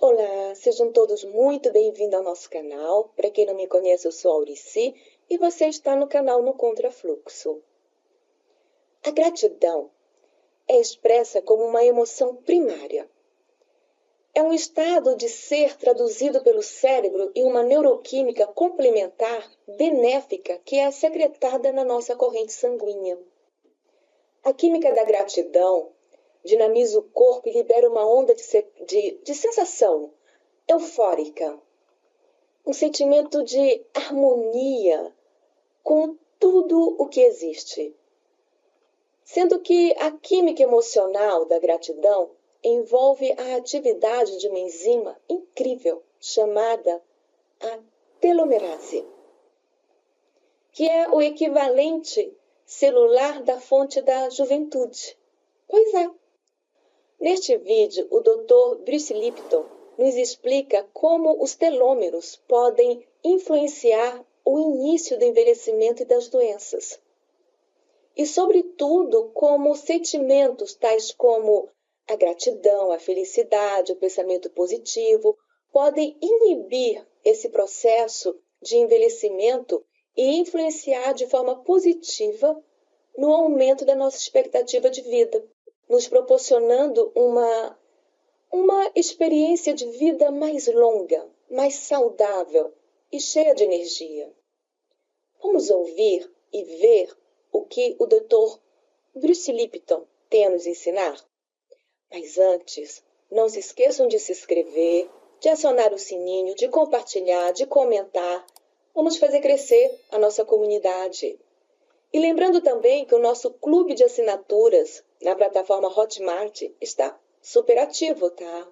Olá, sejam todos muito bem-vindos ao nosso canal. Para quem não me conhece, eu sou a Aurici e você está no canal No Contrafluxo. A gratidão é expressa como uma emoção primária. É um estado de ser traduzido pelo cérebro em uma neuroquímica complementar benéfica que é secretada na nossa corrente sanguínea. A química da gratidão dinamiza o corpo e libera uma onda de sensação eufórica, um sentimento de harmonia com tudo o que existe. Sendo que a química emocional da gratidão envolve a atividade de uma enzima incrível chamada a telomerase, que é o equivalente celular da fonte da juventude. Pois é. Neste vídeo, o Dr. Bruce Lipton nos explica como os telômeros podem influenciar o início do envelhecimento e das doenças. E, sobretudo, como sentimentos tais como a gratidão, a felicidade, o pensamento positivo podem inibir esse processo de envelhecimento e influenciar de forma positiva no aumento da nossa expectativa de vida, nos proporcionando uma experiência de vida mais longa, mais saudável e cheia de energia. Vamos ouvir e ver o que o Dr. Bruce Lipton tem a nos ensinar? Mas antes, não se esqueçam de se inscrever, de acionar o sininho, de compartilhar, de comentar. Vamos fazer crescer a nossa comunidade. E lembrando também que o nosso clube de assinaturas na plataforma Hotmart está super ativo, tá?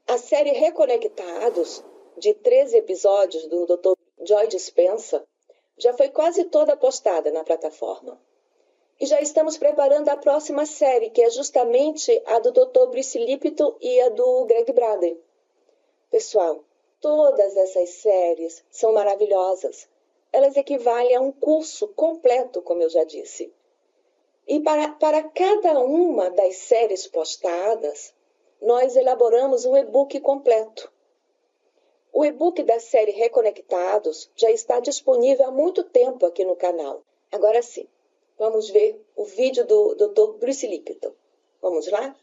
A série Reconectados, de 13 episódios do Dr. Joe Dispenza, já foi quase toda postada na plataforma. E já estamos preparando a próxima série, que é justamente a do Dr. Bruce Lipton e a do Greg Braden. Pessoal, todas essas séries são maravilhosas. Elas equivalem a um curso completo, como eu já disse. E para cada uma das séries postadas, nós elaboramos um e-book completo. O e-book da série Reconectados já está disponível há muito tempo aqui no canal. Agora sim, vamos ver o vídeo do Dr. Bruce Lipton. Vamos lá?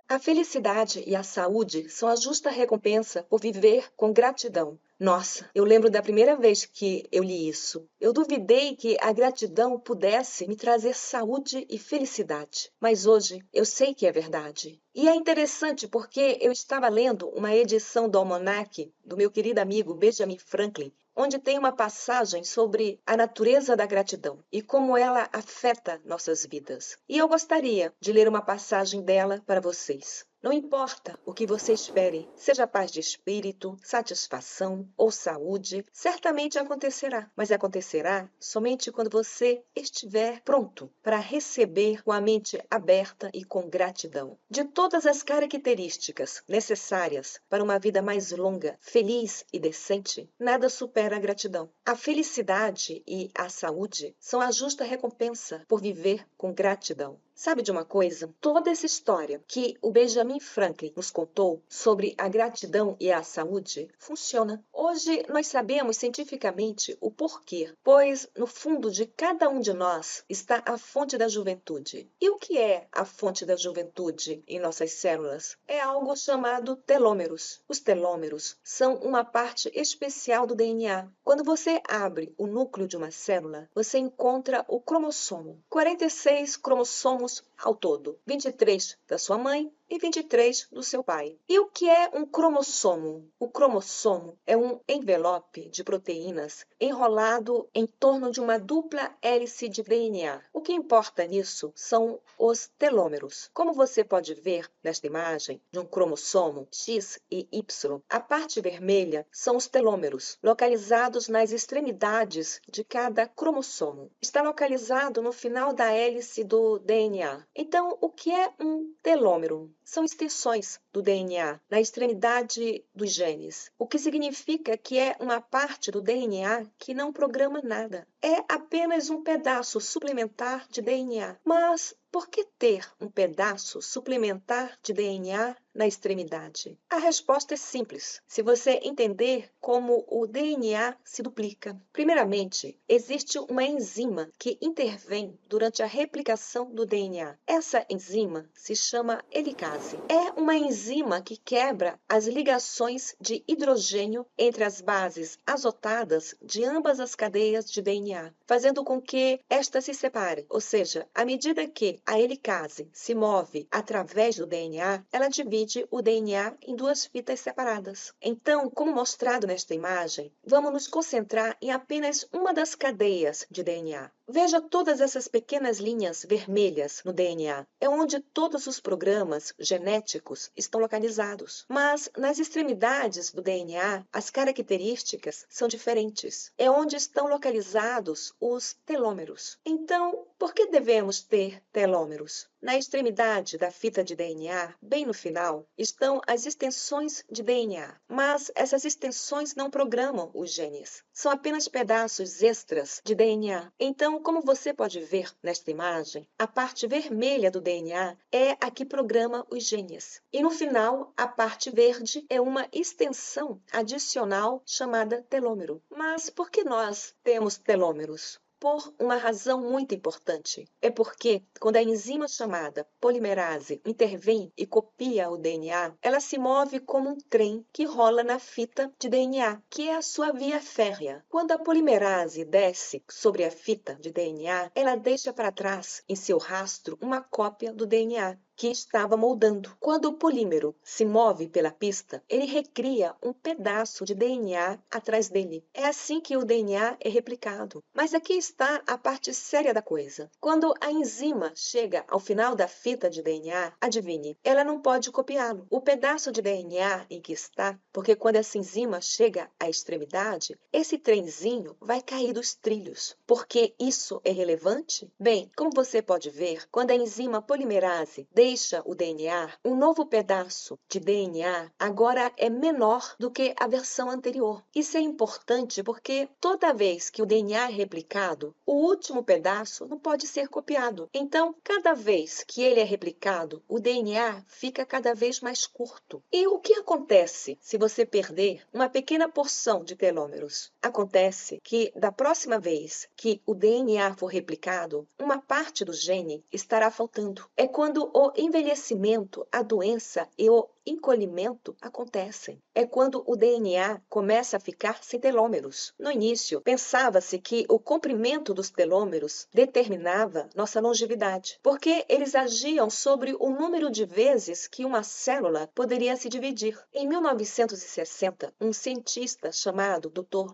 A felicidade e a saúde são a justa recompensa por viver com gratidão. Nossa, eu lembro da primeira vez que eu li isso. Eu duvidei que a gratidão pudesse me trazer saúde e felicidade. Mas hoje eu sei que é verdade. E é interessante porque eu estava lendo uma edição do Almanaque do meu querido amigo Benjamin Franklin, onde tem uma passagem sobre a natureza da gratidão e como ela afeta nossas vidas. E eu gostaria de ler uma passagem dela para vocês. Não importa o que você espere, seja paz de espírito, satisfação ou saúde, certamente acontecerá. Mas acontecerá somente quando você estiver pronto para receber com a mente aberta e com gratidão. De todas as características necessárias para uma vida mais longa, feliz e decente, nada supera a gratidão. A felicidade e a saúde são a justa recompensa por viver com gratidão. Sabe de uma coisa? Toda essa história que o Benjamin Franklin nos contou sobre a gratidão e a saúde funciona. Hoje nós sabemos cientificamente o porquê, pois no fundo de cada um de nós está a fonte da juventude. E o que é a fonte da juventude em nossas células? É algo chamado telômeros. Os telômeros são uma parte especial do DNA. Quando você abre o núcleo de uma célula, você encontra o cromossomo. 46 cromossomos ao todo, 23 da sua mãe e 23 do seu pai. E o que é um cromossomo? O cromossomo é um envelope de proteínas enrolado em torno de uma dupla hélice de DNA. O que importa nisso são os telômeros. Como você pode ver nesta imagem de um cromossomo X e Y, a parte vermelha são os telômeros, localizados nas extremidades de cada cromossomo. Está localizado no final da hélice do DNA. Então, o que é um telômero? São extensões do DNA na extremidade dos genes, o que significa que é uma parte do DNA que não programa nada. É apenas um pedaço suplementar de DNA. Mas por que ter um pedaço suplementar de DNA na extremidade? A resposta é simples, se você entender como o DNA se duplica. Primeiramente, existe uma enzima que intervém durante a replicação do DNA. Essa enzima se chama helicase. É uma enzima que quebra as ligações de hidrogênio entre as bases azotadas de ambas as cadeias de DNA, fazendo com que estas se separem. Ou seja, à medida que a helicase se move através do DNA, ela divide o DNA em duas fitas separadas. Então, como mostrado nesta imagem, vamos nos concentrar em apenas uma das cadeias de DNA. Veja todas essas pequenas linhas vermelhas no DNA. É onde todos os programas genéticos estão localizados. Mas nas extremidades do DNA, as características são diferentes. É onde estão localizados os telômeros. Então, por que devemos ter telômeros? Na extremidade da fita de DNA, bem no final, estão as extensões de DNA. Mas essas extensões não programam os genes. São apenas pedaços extras de DNA. Então, como você pode ver nesta imagem, a parte vermelha do DNA é a que programa os genes. E no final, a parte verde é uma extensão adicional chamada telômero. Mas por que nós temos telômeros? Por uma razão muito importante. É porque, quando a enzima chamada polimerase intervém e copia o DNA, ela se move como um trem que rola na fita de DNA, que é a sua via férrea. Quando a polimerase desce sobre a fita de DNA, ela deixa para trás, em seu rastro, uma cópia do DNA que estava moldando. Quando o polímero se move pela pista, ele recria um pedaço de DNA atrás dele. É assim que o DNA é replicado. Mas aqui está a parte séria da coisa. Quando a enzima chega ao final da fita de DNA, adivinhe, ela não pode copiá-lo. O pedaço de DNA em que está, porque quando essa enzima chega à extremidade, esse trenzinho vai cair dos trilhos. Por que isso é relevante? Bem, como você pode ver, quando a enzima polimerase deixa o DNA, um novo pedaço de DNA agora é menor do que a versão anterior. Isso é importante porque toda vez que o DNA é replicado, o último pedaço não pode ser copiado. Então, cada vez que ele é replicado, o DNA fica cada vez mais curto. E o que acontece se você perder uma pequena porção de telômeros? Acontece que da próxima vez que o DNA for replicado, uma parte do gene estará faltando. É quando o envelhecimento, a doença e o encolhimento acontecem. É quando o DNA começa a ficar sem telômeros. No início, pensava-se que o comprimento dos telômeros determinava nossa longevidade, porque eles agiam sobre o número de vezes que uma célula poderia se dividir. Em 1960, um cientista chamado Dr.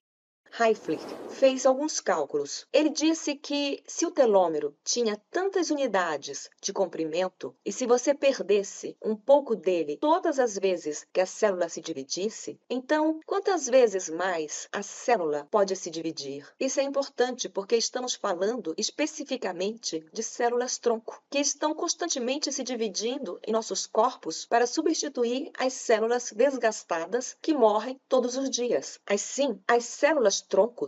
Hayflick fez alguns cálculos. Ele disse que se o telômero tinha tantas unidades de comprimento e se você perdesse um pouco dele todas as vezes que a célula se dividisse, então quantas vezes mais a célula pode se dividir? Isso é importante porque estamos falando especificamente de células-tronco, que estão constantemente se dividindo em nossos corpos para substituir as células desgastadas que morrem todos os dias. Assim, as células-tronco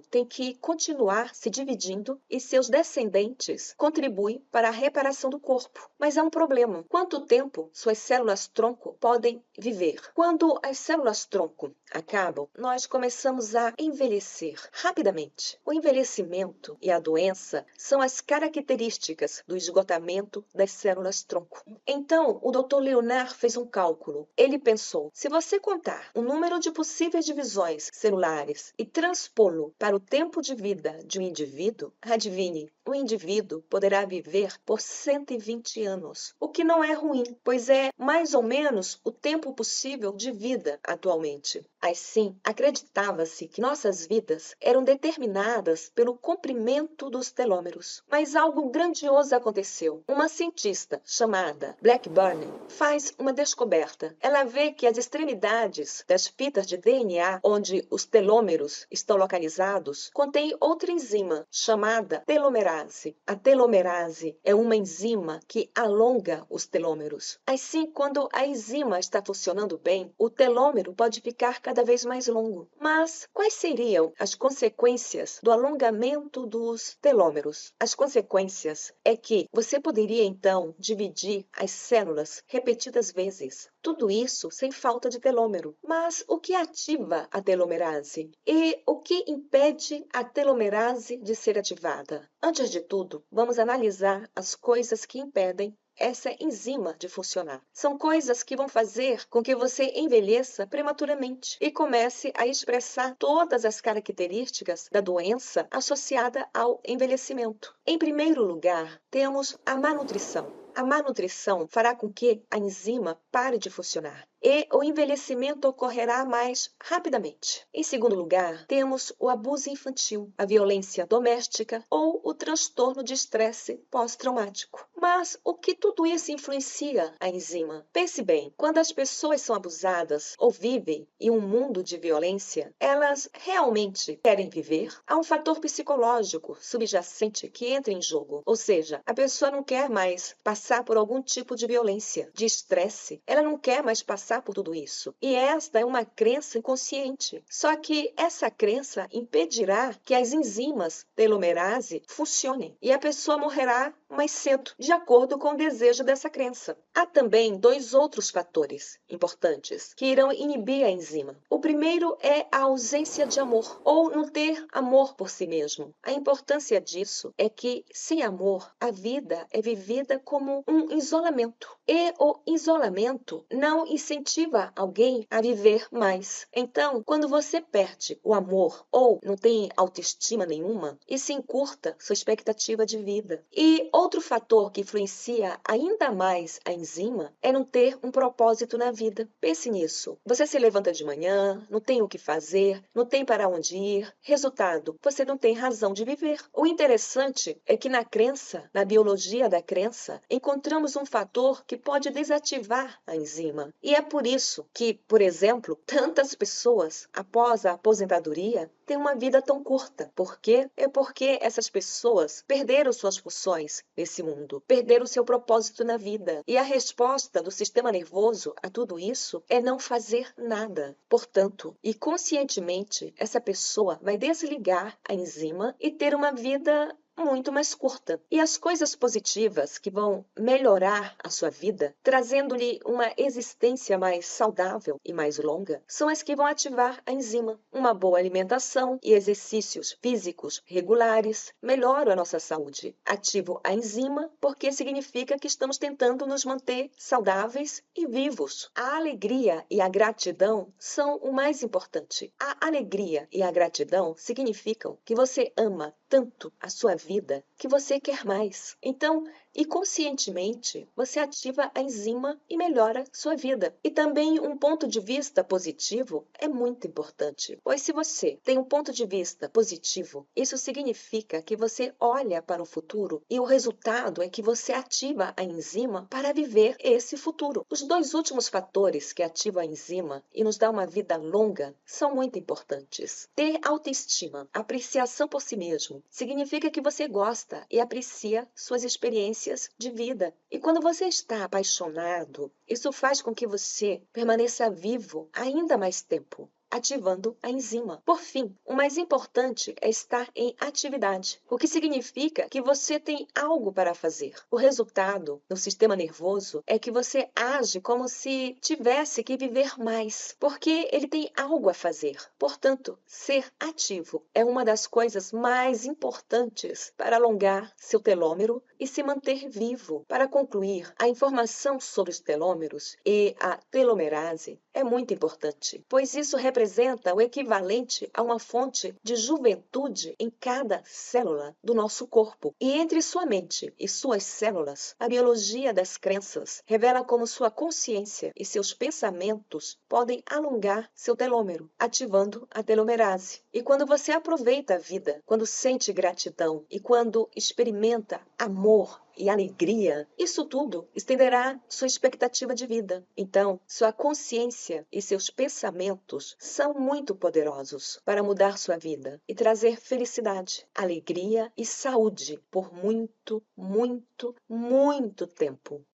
têm que continuar se dividindo e seus descendentes contribuem para a reparação do corpo. Mas há um problema. Quanto tempo suas células-tronco podem viver? Quando as células-tronco acabam, nós começamos a envelhecer rapidamente. O envelhecimento e a doença são as características do esgotamento das células-tronco. Então, o Dr. Leonard fez um cálculo. Ele pensou, se você contar o número de possíveis divisões celulares e transpô-lo para o tempo de vida de um indivíduo, adivinhe, o indivíduo poderá viver por 120 anos, o que não é ruim, pois é mais ou menos o tempo possível de vida atualmente. Assim, acreditava-se que nossas vidas eram determinadas pelo comprimento dos telômeros. Mas algo grandioso aconteceu. Uma cientista chamada Blackburn faz uma descoberta. Ela vê que as extremidades das fitas de DNA, onde os telômeros estão localizados, localizados contém outra enzima chamada telomerase. A telomerase é uma enzima que alonga os telômeros. Assim, quando a enzima está funcionando bem, o telômero pode ficar cada vez mais longo. Mas quais seriam as consequências do alongamento dos telômeros? As consequências é que você poderia então dividir as células repetidas vezes. Tudo isso sem falta de telômero. Mas o que ativa a telomerase? E o que impede a telomerase de ser ativada? Antes de tudo, vamos analisar as coisas que impedem essa enzima de funcionar. São coisas que vão fazer com que você envelheça prematuramente e comece a expressar todas as características da doença associada ao envelhecimento. Em primeiro lugar, temos a malnutrição. A malnutrição fará com que a enzima pare de funcionar e o envelhecimento ocorrerá mais rapidamente. Em segundo lugar, temos o abuso infantil, a violência doméstica ou o transtorno de estresse pós-traumático. Mas o que tudo isso influencia a enzima? Pense bem, quando as pessoas são abusadas ou vivem em um mundo de violência, elas realmente querem viver? Há um fator psicológico subjacente que entra em jogo, ou seja, a pessoa não quer mais passar por algum tipo de violência, de estresse, ela não quer mais passar por tudo isso. E esta é uma crença inconsciente. Só que essa crença impedirá que as enzimas telomerase funcionem e a pessoa morrerá mais cedo, de acordo com o desejo dessa crença. Há também dois outros fatores importantes que irão inibir a enzima. O primeiro é a ausência de amor, ou não ter amor por si mesmo. A importância disso é que, sem amor, a vida é vivida como um isolamento. E o isolamento não incentiva alguém a viver mais. Então, quando você perde o amor ou não tem autoestima nenhuma, isso encurta sua expectativa de vida. E outro fator que influencia ainda mais a enzima é não ter um propósito na vida. Pense nisso. Você se levanta de manhã, não tem o que fazer, não tem para onde ir. Resultado, você não tem razão de viver. O interessante é que na crença, na biologia da crença, encontramos um fator que pode desativar a enzima. E é por isso que, por exemplo, tantas pessoas, após a aposentadoria, têm uma vida tão curta. Por quê? É porque essas pessoas perderam suas funções nesse mundo, perderam seu propósito na vida. E a resposta do sistema nervoso a tudo isso é não fazer nada. Portanto, e conscientemente, essa pessoa vai desligar a enzima e ter uma vida muito mais curta. E as coisas positivas que vão melhorar a sua vida, trazendo-lhe uma existência mais saudável e mais longa, são as que vão ativar a enzima. Uma boa alimentação e exercícios físicos regulares melhoram a nossa saúde. Ativo a enzima porque significa que estamos tentando nos manter saudáveis e vivos. A alegria e a gratidão são o mais importante. A alegria e a gratidão significam que você ama tanto a sua vida que você quer mais. Então, e conscientemente, você ativa a enzima e melhora sua vida. E também um ponto de vista positivo é muito importante, pois se você tem um ponto de vista positivo, isso significa que você olha para o futuro e o resultado é que você ativa a enzima para viver esse futuro. Os dois últimos fatores que ativam a enzima e nos dá uma vida longa são muito importantes. Ter autoestima, apreciação por si mesmo, significa que você gosta e aprecia suas experiências de vida. E quando você está apaixonado, isso faz com que você permaneça vivo ainda mais tempo, ativando a enzima. Por fim, o mais importante é estar em atividade, o que significa que você tem algo para fazer. O resultado no sistema nervoso é que você age como se tivesse que viver mais, porque ele tem algo a fazer. Portanto, ser ativo é uma das coisas mais importantes para alongar seu telômero e se manter vivo. Para concluir, a informação sobre os telômeros e a telomerase é muito importante, pois isso representa o equivalente a uma fonte de juventude em cada célula do nosso corpo. E entre sua mente e suas células, a biologia das crenças revela como sua consciência e seus pensamentos podem alongar seu telômero, ativando a telomerase. E quando você aproveita a vida, quando sente gratidão e quando experimenta amor e alegria, isso tudo estenderá sua expectativa de vida. Então, sua consciência e seus pensamentos são muito poderosos para mudar sua vida e trazer felicidade, alegria e saúde por muito, muito, muito tempo.